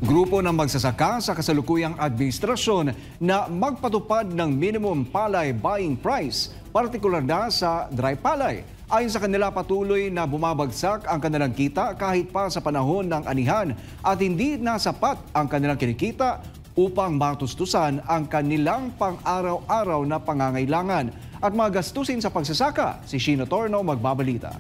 Grupo ng magsasaka sa kasalukuyang administrasyon na magpatupad ng minimum palay buying price, partikular na sa dry palay. Ayon sa kanila, patuloy na bumabagsak ang kanilang kita kahit pa sa panahon ng anihan at hindi na sapat ang kanilang kinikita upang matustusan ang kanilang pang-araw-araw na pangangailangan at mga gastusin sa pagsasaka. Si Shino Torno magbabalita.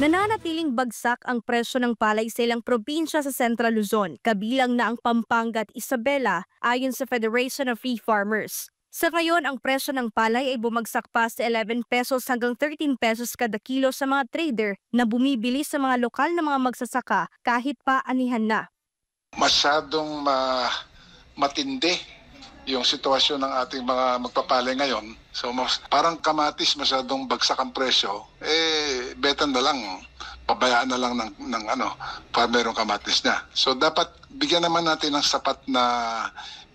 Nananatiling bagsak ang presyo ng palay sa ilang probinsya sa Central Luzon, kabilang na ang Pampanga at Isabela, ayon sa Federation of Free Farmers. Sa ngayon, ang presyo ng palay ay bumagsak pa sa 11 pesos hanggang 13 pesos kada kilo sa mga trader na bumibili sa mga lokal na mga magsasaka kahit pa anihan na. Masyadong matindi yung sitwasyon ng ating mga magpapalay ngayon. So parang kamatis, masyadong bagsak ang presyo. Better na lang, pabayaan na lang ng farmer yung kamatis niya. So dapat bigyan naman natin ng sapat na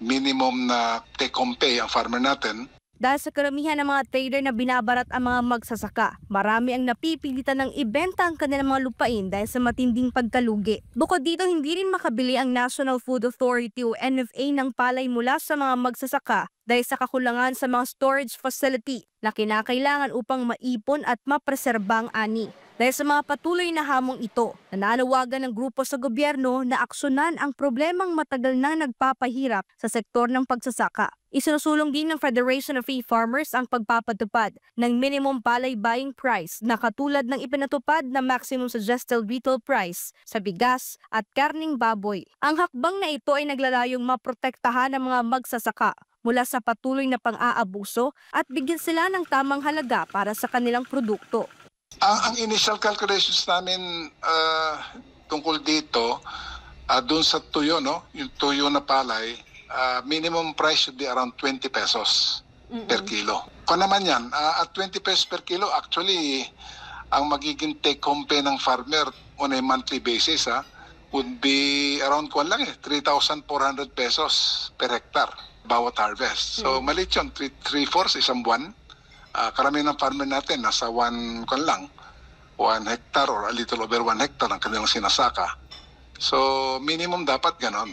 minimum na take-home pay ang farmer natin. Dahil sa karamihan ng mga trader na binabarat ang mga magsasaka, marami ang napipilitan ng ibenta ang kanilang mga lupain dahil sa matinding pagkalugi. Bukod dito, hindi rin makabili ang National Food Authority o NFA ng palay mula sa mga magsasaka dahil sa kakulangan sa mga storage facility na kinakailangan upang maipon at mapreserba ang ani. Dahil sa mga patuloy na hamong ito, nananawagan ng grupo sa gobyerno na aksyonan ang problemang matagal na nagpapahirap sa sektor ng pagsasaka. Isinusulong din ng Federation of Free Farmers ang pagpapatupad ng minimum palay buying price na katulad ng ipinatupad na maximum suggested retail price sa bigas at karning baboy. Ang hakbang na ito ay naglalayong maprotektahan ng mga magsasaka mula sa patuloy na pang-aabuso at bigyan sila ng tamang halaga para sa kanilang produkto. Ang initial calculations namin tungkol dito, doon sa tuyo, yung tuyo na palay, minimum price should be around 20 pesos per kilo. Kung naman yan, at 20 pesos per kilo, actually, ang magiging take-home pay ng farmer on a monthly basis would be around 3,400 pesos per hectare bawat harvest. So maliit yun, 3/4 isang buwan. Karamihan ng farmer natin nasa 1 hectare or a little over 1 hectare ang kanilang sinasaka. So minimum dapat ganon.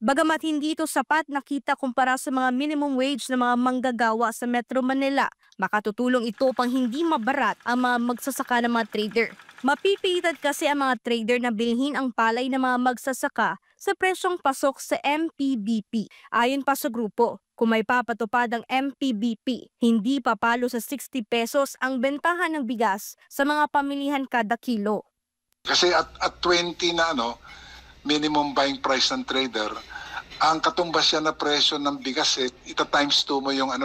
Bagamat hindi ito sapat na kita kumpara sa mga minimum wage na mga manggagawa sa Metro Manila, makatutulong ito pang hindi mabarat ang mga magsasaka ng mga trader. Mapipilitan kasi ang mga trader na bilhin ang palay ng mga magsasaka sa presyong pasok sa MPBP. Ayon pa sa grupo, kung may papatupad ang MPBP, hindi papalo sa 60 pesos ang bentahan ng bigas sa mga pamilihan kada kilo. Kasi at 20 na minimum buying price ng trader, ang katumbas yan na presyo ng bigas ita times 2 mo yung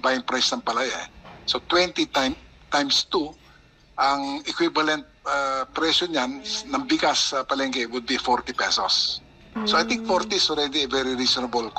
buying price ng palay. So 20 times 2, ang equivalent presyo niyan ng bigas sa palengke would be 40 pesos. So I think 40 is already a very reasonable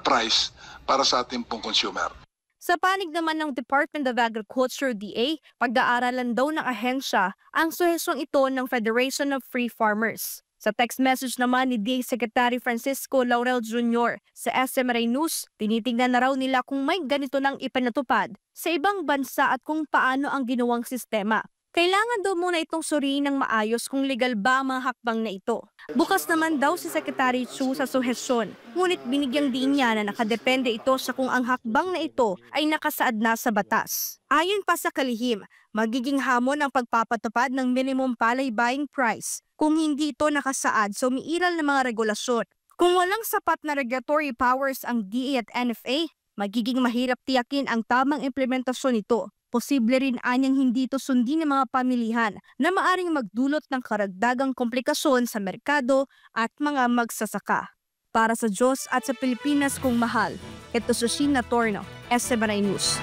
price para sa ating pong consumer. Sa panig naman ng Department of Agriculture DA, pag-aaralan daw ng ahensya ang suhesyong ito ng Federation of Free Farmers. Sa text message naman ni DA Secretary Francisco Laurel Jr. sa SMRA News, tinitingnan na raw nila kung may ganito nang ipinatupad sa ibang bansa at kung paano ang ginawang sistema. Kailangan daw muna itong suriin ng maayos kung legal ba ang mga hakbang na ito. Bukas naman daw si Secretary Chu sa suhesyon, ngunit binigyang diin niya na nakadepende ito sa kung ang hakbang na ito ay nakasaad na sa batas. Ayon pa sa kalihim, magiging hamon ang pagpapatupad ng minimum palay buying price kung hindi ito nakasaad sa umiiral na mga regulasyon. Kung walang sapat na regulatory powers ang DA at NFA, magiging mahirap tiyakin ang tamang implementasyon nito. Posible rin anyang hindi ito sundin ng mga pamilihan na maaring magdulot ng karagdagang komplikasyon sa merkado at mga magsasaka. Para sa Diyos at sa Pilipinas kong mahal, ito si Shino Torno, SMRA News.